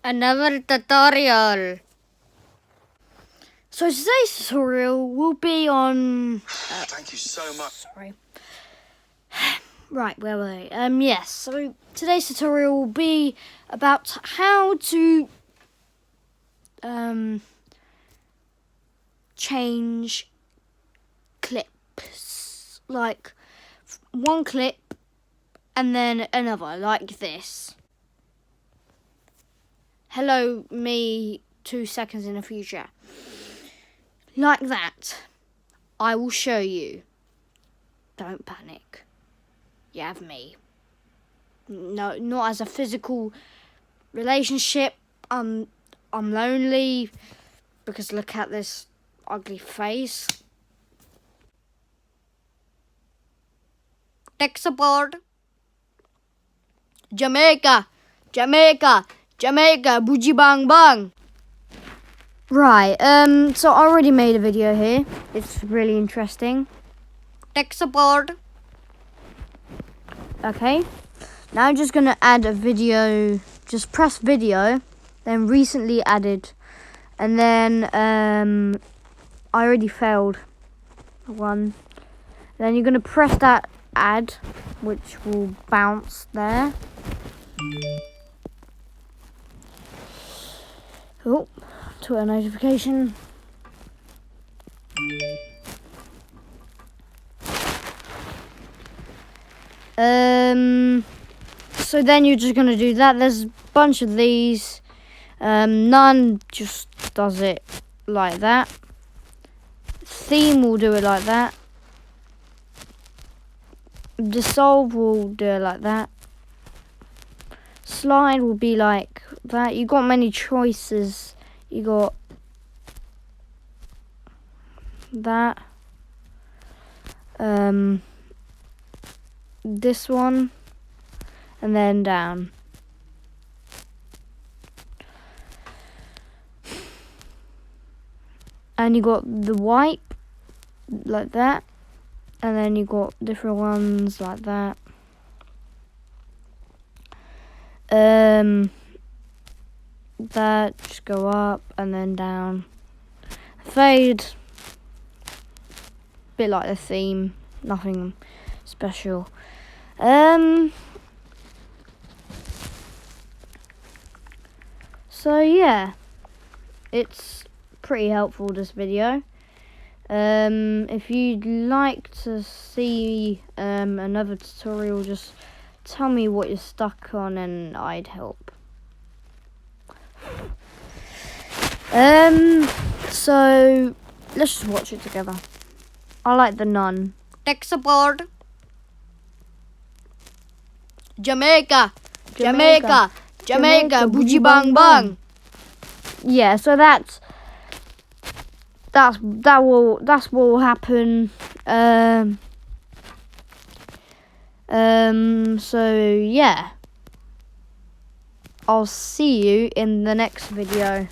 Another tutorial. So today's tutorial will be on... Thank you so much. Sorry. Right, where were they? Yes, so today's tutorial will be about how to change clips. Like one clip and then another, like this. Hello, me 2 seconds in the future. Like that. I will show you. Don't panic. You have me. No, not as a physical relationship. I'm lonely because look at this ugly face. Tech support. Jamaica, boogie bang bang. Right, so I already made a video here. It's really interesting. Tech support. Okay, now I'm just gonna add a video. Just press video, then recently added, and then I already failed one. Then you're gonna press that add, which will bounce there. Oh, Twitter notification. So then you're just gonna do that. There's a bunch of these. None just does it like that. Theme will do it like that. Dissolve will do it like that. Slide will be like that. You got many choices. You got that. This one, and then down. And you got the wipe like that, and then you got different ones like that. That just go up and then down. Fade, bit like the theme, nothing special. So yeah, it's pretty helpful, this video. If you'd like to see another tutorial, just tell me what you're stuck on and I'd help. So let's just watch it together. I like the Nun. Tech support. Jamaica, boogie bang bang. Yeah, so that's what will happen. So yeah, I'll see you in the next video.